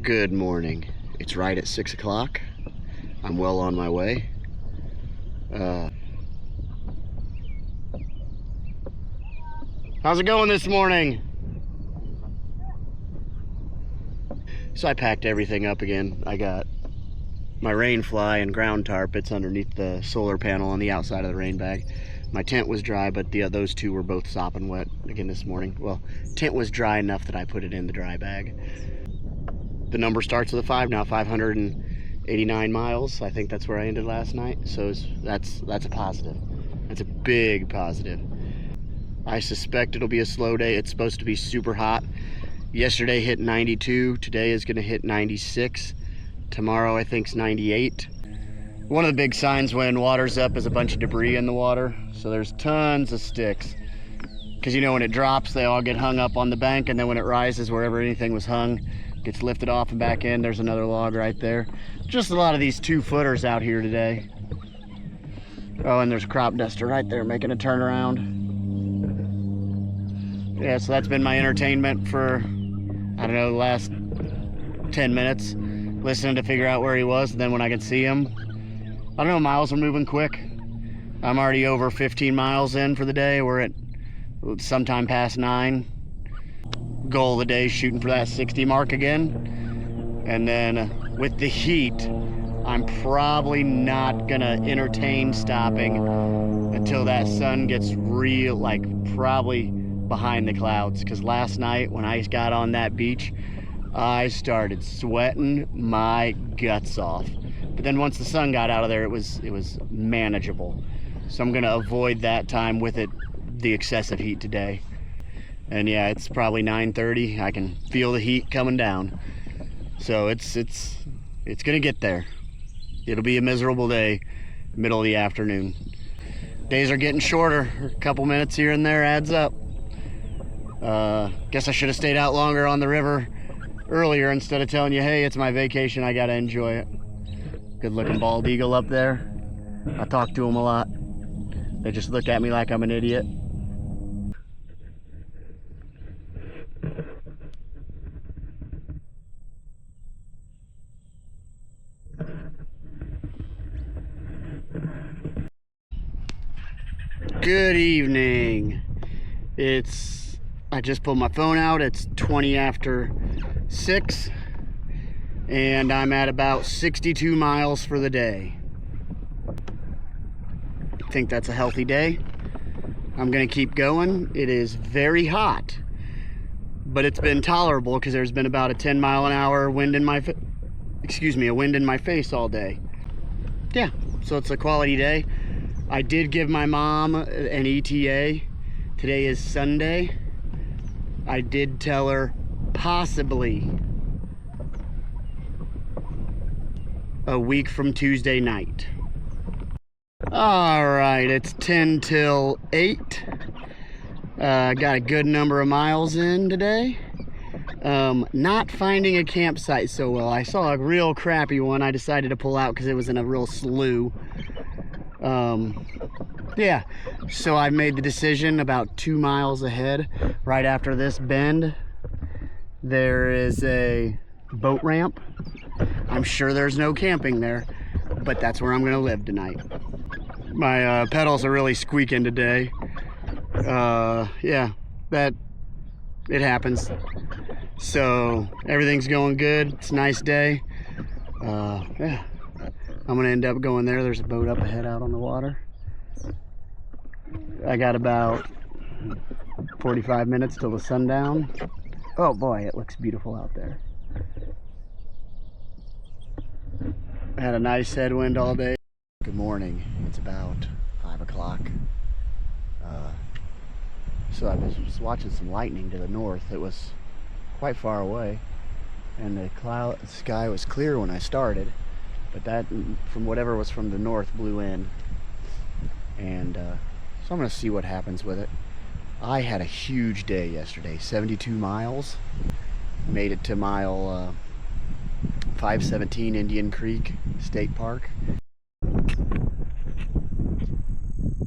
Good morning. It's right at 6 o'clock. I'm well on my way. How's it going this morning? So I packed everything up again. I got my rain fly and ground tarp. It's underneath the solar panel on the outside of the rain bag. My tent was dry, but those two were both sopping wet again this morning. Well, tent was dry enough that I put it in the dry bag. The number starts with a 5 now, 589 miles. I think that's where I ended last night. So that's a positive. That's a big positive. I suspect it'll be a slow day. It's supposed to be super hot. Yesterday hit 92. Today is going to hit 96. Tomorrow I think is 98. One of the big signs when water's up is a bunch of debris in the water. So there's tons of sticks. Because you know when it drops, they all get hung up on the bank, and then when it rises, wherever anything was hung, gets lifted off and back in. There's another log right there. Just a lot of these 2-footers out here today. Oh, and there's a crop duster right there making a turnaround. Yeah, so that's been my entertainment for, I don't know, the last 10 minutes. Listening to figure out where he was, and then when I can see him, I don't know, miles are moving quick. I'm already over 15 miles in for the day. We're at sometime past 9. Goal of the day, shooting for that 60 mark again. And then with the heat, I'm probably not gonna entertain stopping until that sun gets real, like probably behind the clouds. Because last night when I got on that beach, I started sweating my guts off. But then once the sun got out of there, it was manageable. So I'm gonna avoid that time with the excessive heat today. And yeah, it's probably 9:30. I can feel the heat coming down. So it's gonna get there. It'll be a miserable day, middle of the afternoon. Days are getting shorter. A couple minutes here and there adds up. Guess I should have stayed out longer on the river earlier instead of telling you, hey, it's my vacation, I gotta enjoy it. Good looking bald eagle up there. I talk to them a lot. They just look at me like I'm an idiot. Good evening. I just pulled my phone out. It's 20 after 6 and I'm at about 62 miles for the day. I think that's a healthy day. I'm gonna keep going. It is very hot, but it's been tolerable because there's been about a 10-mile-an-hour wind in my wind in my face all day. Yeah, so it's a quality day. I did give my mom an ETA. Today is Sunday. I did tell her possibly a week from Tuesday night. All right, it's 10 till 8. Got a good number of miles in today. Not finding a campsite so well. I saw a real crappy one. I decided to pull out because it was in a real slough. Yeah, so I made the decision about 2 miles ahead, right after this bend. There is a boat ramp. I'm sure there's no camping there, but that's where I'm gonna live tonight. My pedals are really squeaking today. Yeah, it happens. So everything's going good. It's a nice day. Yeah, I'm gonna end up going there. There's a boat up ahead out on the water. I got about 45 minutes till the sundown. Oh boy, it looks beautiful out there. I had a nice headwind all day. Good morning. It's about 5 o'clock. So I was just watching some lightning to the north. It was quite far away, and the sky was clear when I started, but that from whatever was from the north blew in, and so I'm gonna see what happens with it. I had a huge day yesterday. 72 miles. Made it to mile 517 Indian Creek State Park.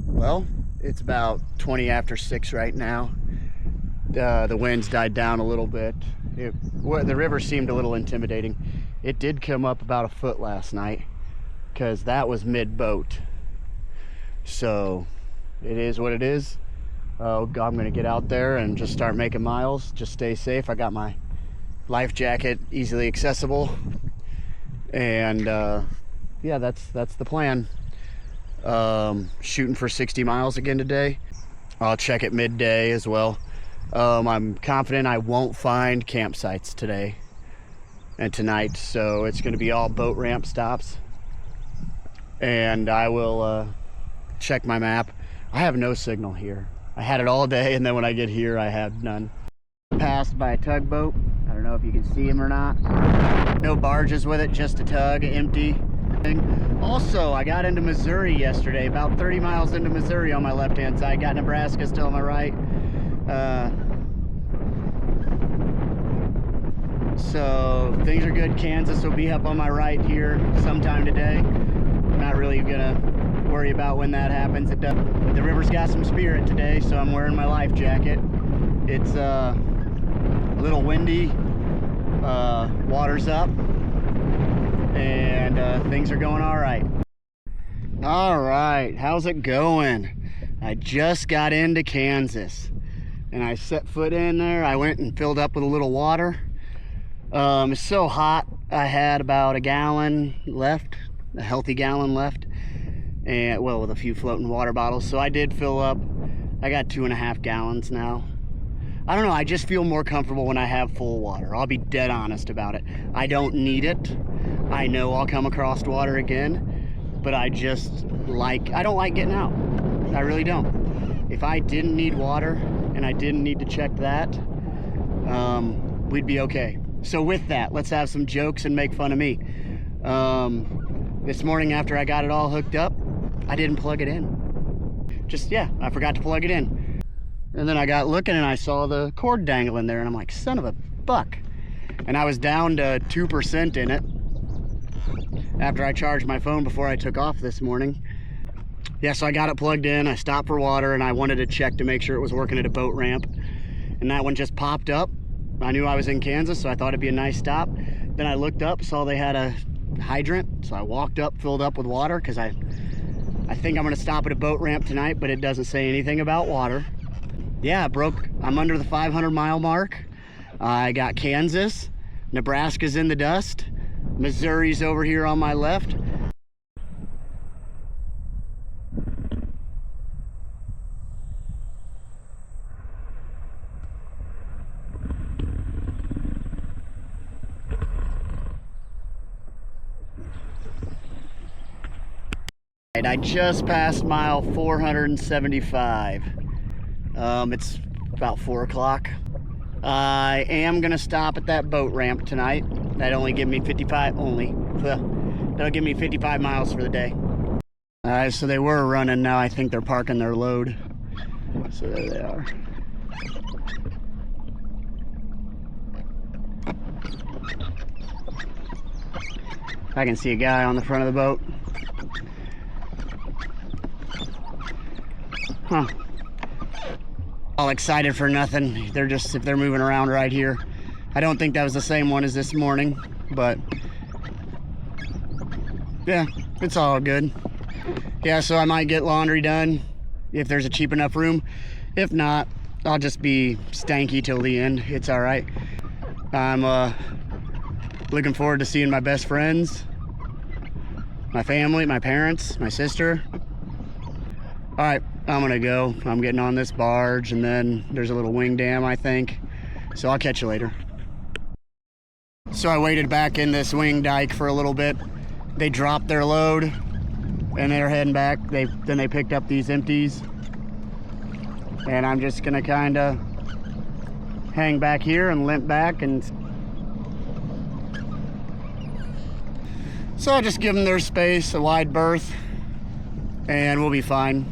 Well, it's about 20 after 6 right now. The wind's died down a little bit, The river seemed a little intimidating. It did come up about a foot last night because that was mid-boat. So it is what it is. I'm gonna get out there and just start making miles. Just stay safe. I got my life jacket easily accessible, and yeah, that's the plan. Shooting for 60 miles again today. I'll check at midday as well. I'm confident I won't find campsites today and tonight, so it's going to be all boat ramp stops, and I will check my map. I have no signal here. I had it all day, and then when I get here I have none. Passed by a tugboat. I don't know if you can see him or not. No barges with it, just a tug, empty. Also, I got into Missouri yesterday, about 30 miles into Missouri on my left hand side. Got Nebraska still on my right. So things are good. Kansas will be up on my right here sometime today. Not really gonna worry about when that happens. The river's got some spirit today, so I'm wearing my life jacket. It's a little windy, water's up, and things are going all right. All right, how's it going? I just got into Kansas, and I set foot in there. I went and filled up with a little water. It's so hot. I had about a gallon left, a healthy gallon left, and well, with a few floating water bottles. So I did fill up. I got 2.5 gallons now. I don't know, I just feel more comfortable when I have full water. I'll be dead honest about it. I don't need it. I know I'll come across water again, but I don't like getting out. I really don't. If I didn't need water and I didn't need to check that, we'd be okay. So with that, let's have some jokes and make fun of me. This morning after I got it all hooked up, I didn't plug it in. I forgot to plug it in. And then I got looking and I saw the cord dangling there, and I'm like, son of a buck. And I was down to 2% in it after I charged my phone before I took off this morning. Yeah, so I got it plugged in, I stopped for water, and I wanted to check to make sure it was working at a boat ramp. And that one just popped up. I knew I was in Kansas, so I thought it'd be a nice stop. Then I looked up, saw they had a hydrant, so I walked up, filled up with water, because I think I'm gonna stop at a boat ramp tonight, but it doesn't say anything about water. Yeah, I'm under the 500-mile mark. I got Kansas, Nebraska's in the dust, Missouri's over here on my left. I just passed mile 475. It's about 4 o'clock. I am gonna stop at that boat ramp tonight. That'll give me 55 miles for the day. So they were running, now I think they're parking their load. So there they are. I can see a guy on the front of the boat. Huh. All excited for nothing. If they're moving around right here. I don't think that was the same one as this morning, but yeah, it's all good. Yeah, so I might get laundry done if there's a cheap enough room. If not, I'll just be stanky till the end. It's all right. I'm looking forward to seeing my best friends, my family, my parents, my sister. All right, I'm gonna go. I'm getting on this barge, and then there's a little wing dam, I think. So I'll catch you later. So I waited back in this wing dike for a little bit. They dropped their load, and they're heading back. Then they picked up these empties, and I'm just gonna kind of hang back here and limp back, and so I'll just give them their space, a wide berth, and we'll be fine.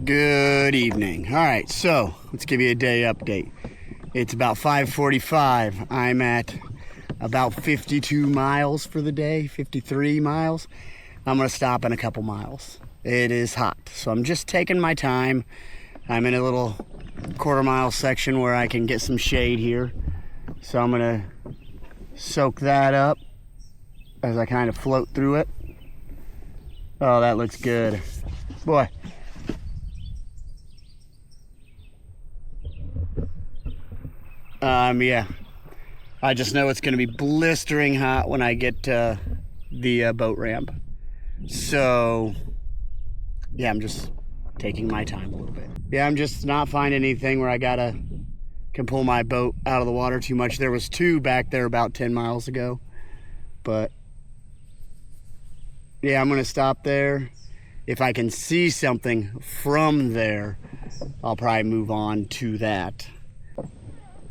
Good evening. All right, so let's give you a day update. It's about 5:45. I'm at about 52 miles for the day, 53 miles. I'm gonna stop in a couple miles. It is hot, so I'm just taking my time. I'm in a little quarter-mile section where I can get some shade here. So I'm gonna soak that up as I kind of float through it. Oh, that looks good. Boy. Yeah. I just know it's gonna be blistering hot when I get to the boat ramp. So, yeah, I'm just taking my time a little bit. Yeah, I'm just not finding anything where I can pull my boat out of the water too much. There was 2 back there about 10 miles ago, but yeah, I'm gonna stop there. If I can see something from there, I'll probably move on to that.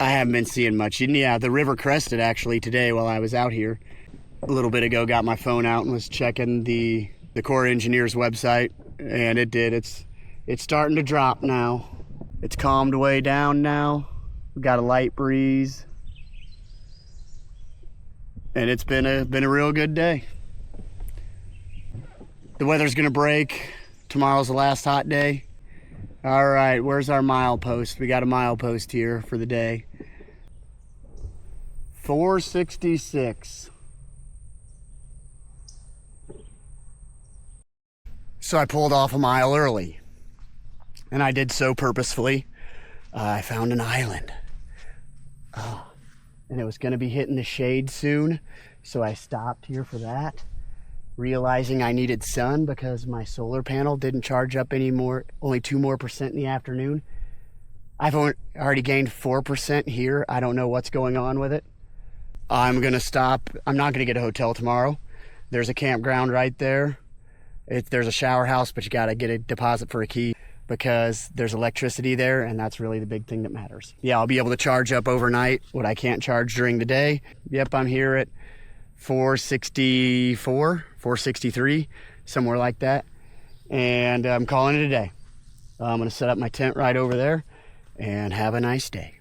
I haven't been seeing much. And yeah, the river crested actually today while I was out here. A little bit ago, got my phone out and was checking the Corps Engineers website, and it did. It's starting to drop now. It's calmed way down now. We've got a light breeze, and it's been a real good day. The weather's gonna break. Tomorrow's the last hot day. All right, where's our milepost? We got a milepost here for the day. 466. So I pulled off a mile early, and I did so purposefully. I found an island. Oh, and it was gonna be hitting the shade soon, so I stopped here for that, realizing I needed sun because my solar panel didn't charge up anymore, only 2% more in the afternoon. I've already gained 4% here. I don't know what's going on with it. I'm gonna stop. I'm not gonna get a hotel tomorrow. There's a campground right there. There's a shower house, but you gotta get a deposit for a key because there's electricity there, and that's really the big thing that matters. Yeah, I'll be able to charge up overnight what I can't charge during the day. Yep, I'm here at 464, 463, somewhere like that. And I'm calling it a day. I'm gonna set up my tent right over there and have a nice day.